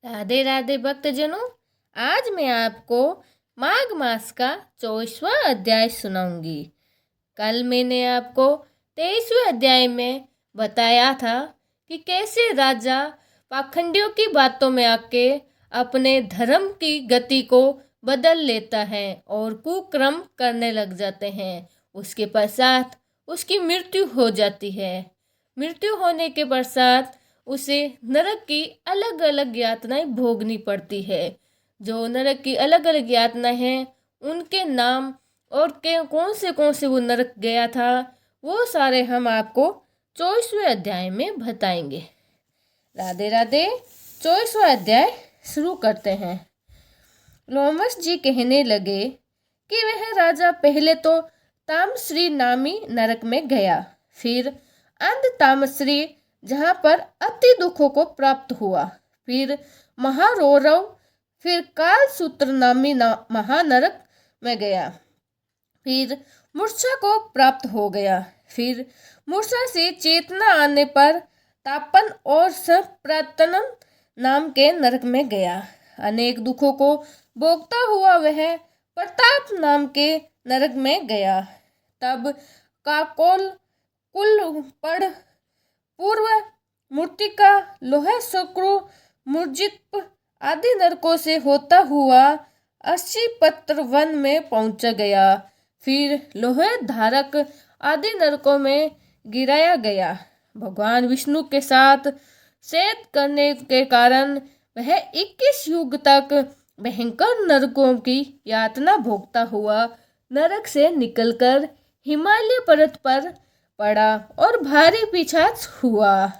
राधे राधे भक्तजनों। आज मैं आपको माघ मास का 24वां अध्याय सुनाऊंगी। कल मैंने आपको 23वें अध्याय में बताया था कि कैसे राजा पाखंडियों की बातों में आके अपने धर्म की गति को बदल लेता है और कुकर्म करने लग जाते हैं। उसके पश्चात उसकी मृत्यु हो जाती है। मृत्यु होने के पश्चात उसे नरक की अलग अलग यातनाएं भोगनी पड़ती है। जो नरक की अलग अलग यातनाएं हैं उनके नाम और के कौन से वो नरक गया था वो सारे हम आपको 24वें अध्याय में बताएंगे। राधे राधे। 24वां अध्याय शुरू करते हैं। लोमस जी कहने लगे कि वह राजा पहले तो तामश्री नामी नरक में गया, फिर अंध तामश्री जहाँ पर अति दुखों को प्राप्त हुआ, फिर महारौरव, फिर काल सूत्र नामी महानरक में गया, फिर मूर्छा को प्राप्त हो गया, फिर मूर्छा से चेतना आने पर तापन और संप्रातनम नाम के नरक में गया। अनेक दुखों को भोगता हुआ वह प्रताप नाम के नरक में गया। तब काकोल, कुल पड़, पूर्व मूर्तिका, लोह शक्रु, मूर्जित आदि नरकों से होता हुआ 80 पत्र वन में पहुंच गया। फिर लोहे धारक आदि नरकों में गिराया गया। भगवान विष्णु के साथ सेद करने के कारण वह 21 युग तक भयंकर नरकों की यातना भोगता हुआ नरक से निकलकर हिमालय पर्वत पर पड़ा और भारी पिशाच हुआ।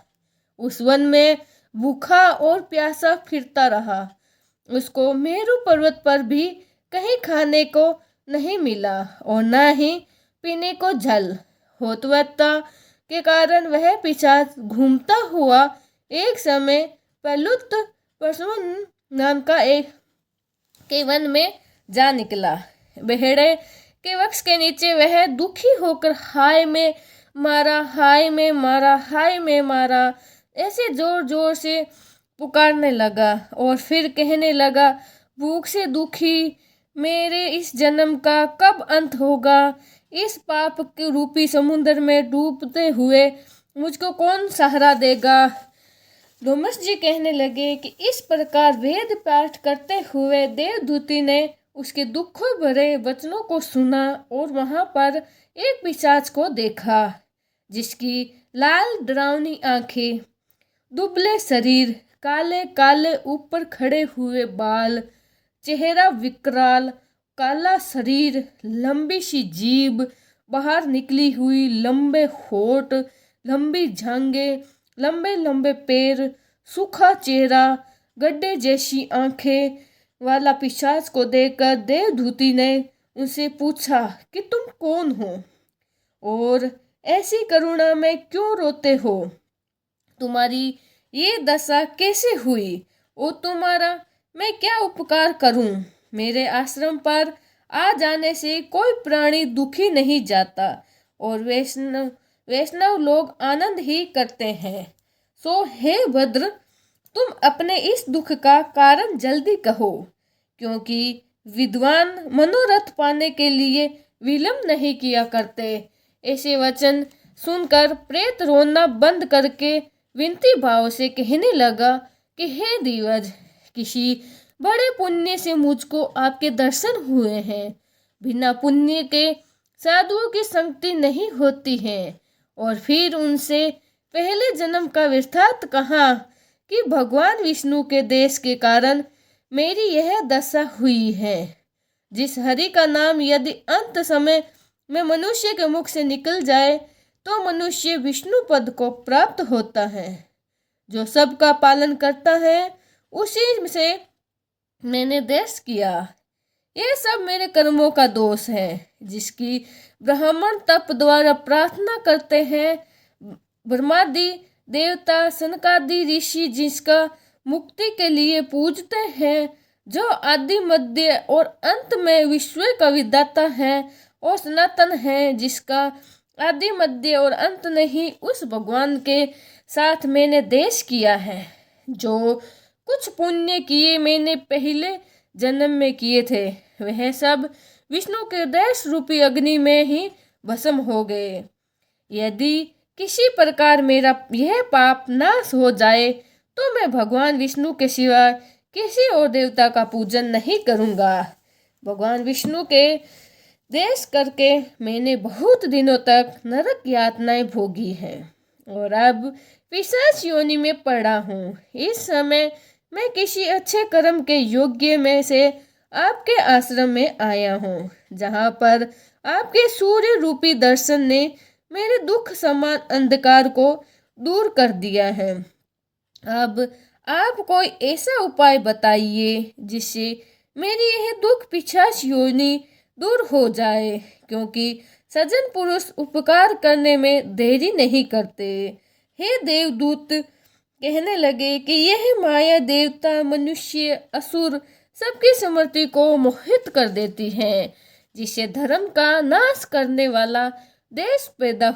उस वन में भूखा और प्यासा फिरता रहा। उसको मेरु पर्वत पर भी कहीं खाने को नहीं मिला और न ही पीने को जल। होतवत्ता के कारण वह पिशाच घूमता हुआ एक समय पलुत परसुन नाम का एक के वन में जा निकला। बेहड़े के वृक्ष के नीचे वह दुखी होकर हाय में मारा, हाय में मारा, हाय में मारा ऐसे जोर जोर से पुकारने लगा और फिर कहने लगा, भूख से दुखी मेरे इस जन्म का कब अंत होगा? इस पाप के रूपी समुद्र में डूबते हुए मुझको कौन सहारा देगा? लोमस जी कहने लगे कि इस प्रकार वेद पाठ करते हुए देवदूती ने उसके दुखों भरे वचनों को सुना और वहां पर एक पिशाच को देखा जिसकी लाल डरावनी आंखें, दुबले शरीर, काले काले ऊपर खड़े हुए बाल, चेहरा विकराल, काला शरीर, लंबी सी जीभ, बाहर निकली हुई लंबे होठ, लंबी जांघें, लंबे लंबे पैर, सूखा चेहरा, गड्ढे जैसी आंखें वाला पिशाच को देखकर देवदूती ने उनसे पूछा कि तुम कौन हो और ऐसी करुणा में क्यों रोते हो? तुम्हारी ये दशा कैसे हुई और तुम्हारा मैं क्या उपकार करूं? मेरे आश्रम पर आ जाने से कोई प्राणी दुखी नहीं जाता और वैष्णव लोग आनंद ही करते हैं। सो हे भद्र, तुम अपने इस दुख का कारण जल्दी कहो, क्योंकि विद्वान मनोरथ पाने के लिए विलंब नहीं किया करते। ऐसे वचन सुनकर प्रेत रोना बंद करके विनती भाव से कहने लगा कि हे दिवज, किसी बड़े पुण्य से मुझको आपके दर्शन हुए हैं। बिना पुण्य के साधुओं की संगति नहीं होती है और फिर उनसे पहले जन्म का वृत्तांत कहा कि भगवान विष्णु के देश के कारण मेरी यह दशा हुई है। जिस हरि का नाम यदि अंत समय में मनुष्य के मुख से निकल जाए तो मनुष्य विष्णु पद को प्राप्त होता है। जो सबका पालन करता है उसी से मैंने देश किया। यह सब मेरे कर्मों का दोष है जिसकी ब्राह्मण तप द्वारा प्रार्थना करते हैं। ब्रह्मादि देवता, सनकादि ऋषि जिसका मुक्ति के लिए पूजते हैं, जो आदि मध्य और अंत में विश्व का विधाता है और सनातन है, जिसका आदि मध्य और अंत नहीं, उस भगवान के साथ मैंने देश किया है। जो कुछ पुण्य किए मैंने पहले जन्म में किए थे, वह सब विष्णु के देश रूपी अग्नि में ही भस्म हो गए। यदि किसी प्रकार मेरा यह पाप नाश हो जाए तो मैं भगवान विष्णु के सिवाय किसी और देवता का पूजन नहीं करूँगा। भगवान विष्णु के देश करके मैंने बहुत दिनों तक नरक यातनाएं भोगी हैं और अब पिशाच योनि में पड़ा हूँ। इस समय मैं किसी अच्छे कर्म के योग्य में से आपके आश्रम में आया हूँ, जहाँ पर आपके सूर्य रूपी दर्शन ने मेरे दुख समान अंधकार को दूर कर दिया है। अब आप कोई ऐसा उपाय बताइए जिससे मेरी यह दुख पिशाच योनि दूर हो जाए, क्योंकि सज्जन पुरुष उपकार करने में देरी नहीं करते। हे देवदूत कहने लगे कि यह माया देवता, मनुष्य, असुर सबकी स्मृति को मोहित कर देती है, जिससे धर्म का नाश करने वाला देश पैदा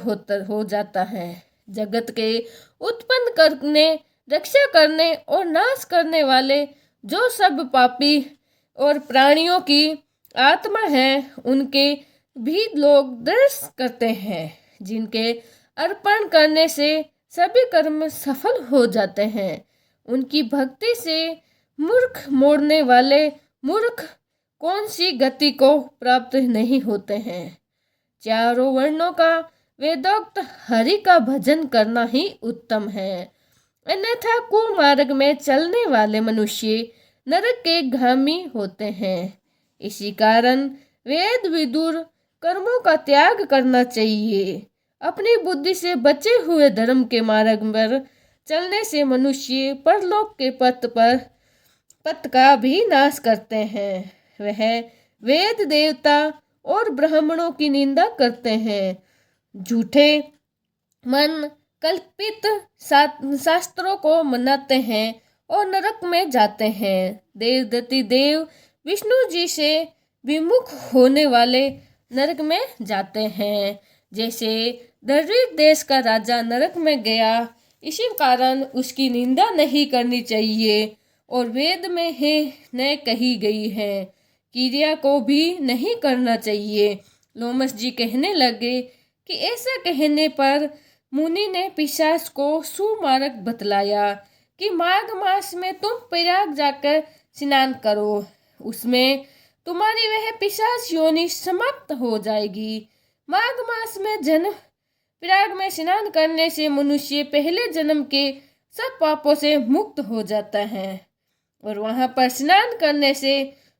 हो जाता है। जगत के उत्पन्न करने, रक्षा करने और नाश करने वाले जो सब पापी और प्राणियों की आत्मा है, उनके भी लोग दर्श करते हैं, जिनके अर्पण करने से सभी कर्म सफल हो जाते हैं। उनकी भक्ति से मूर्ख मोड़ने वाले मूर्ख कौन सी गति को प्राप्त नहीं होते हैं। चारों वर्णों का वेदोक्त हरि का भजन करना ही उत्तम है, अन्यथा कुमार्ग में चलने वाले मनुष्य नरक के गामी होते हैं। इसी कारण वेद विदुर कर्मों का त्याग करना चाहिए। अपनी बुद्धि से बचे हुए धर्म के मार्ग पर चलने से मनुष्य परलोक के पथ का भी नाश करते हैं। वह वेद, देवता और ब्राह्मणों की निंदा करते हैं, झूठे मन कल्पित शास्त्रों को मनाते हैं और नरक में जाते हैं। देवदत्ती देव विष्णु जी से विमुख होने वाले नरक में जाते हैं। जैसे दरिद्र देश का राजा नरक में गया, इसी कारण उसकी निंदा नहीं करनी चाहिए और वेद में है न कही गई है क्रिया को भी नहीं करना चाहिए। लोमस जी कहने लगे कि ऐसा कहने पर मुनि ने पिशाच को सुमार्ग बतलाया कि माघ मास में तुम प्रयाग जाकर स्नान करो, उसमें तुम्हारी वह पिशाच योनि समाप्त हो जाएगी। माघ मास में प्रयाग में स्नान करने से मनुष्य पहले जन्म के सब पापों से मुक्त हो जाता है और वहां पर स्नान करने से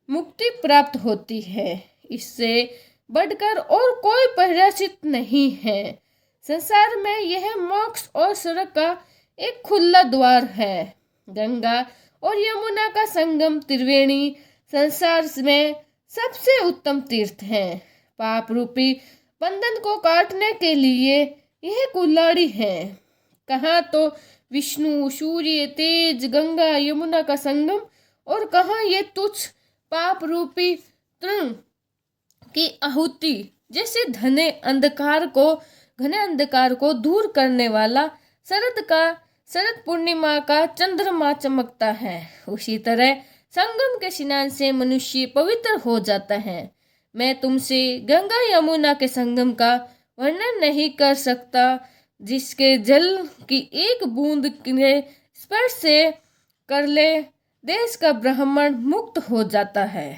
मुक्ति प्राप्त होती है। इससे बढ़कर और कोई परिचित नहीं है। संसार में यह मोक्ष और स्वर्ग का एक खुला द्वार है। गंगा और यमुना का संगम त्रिवेणी संसार में सबसे उत्तम तीर्थ है। पाप रूपी बंधन को काटने के लिए यह कुल्हाड़ी है। कहाँ तो विष्णु, सूर्य, तेज, गंगा, यमुना का संगम और कहाँ ये तुच्छ पाप रूपी तृण की आहुति, जैसे घने अंधकार को दूर करने वाला शरद पूर्णिमा का चंद्रमा चमकता है। उसी तरह संगम के स्नान से मनुष्य पवित्र हो जाता है। मैं तुमसे गंगा यमुना के संगम का वर्णन नहीं कर सकता, जिसके जल की एक बूंद के स्पर्श से कर ले देश का ब्राह्मण मुक्त हो जाता है।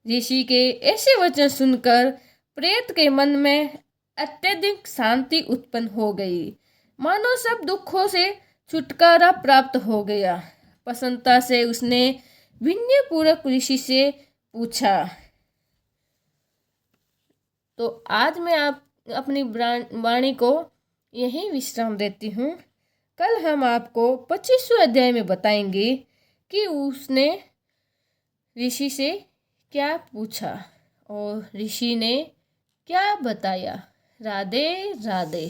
ऋषि के ऐसे वचन सुनकर प्रेत के मन में अत्यधिक शांति उत्पन्न हो गई, मानो सब दुखों से छुटकारा प्राप्त हो गया। प्रसन्नता से उसने विनयपूर्वक ऋषि से पूछा, तो आज मैं अपनी वाणी को यही विश्राम देती हूँ। कल हम आपको 25वें अध्याय में बताएंगे कि उसने ऋषि से क्या पूछा और ऋषि ने क्या बताया। राधे राधे।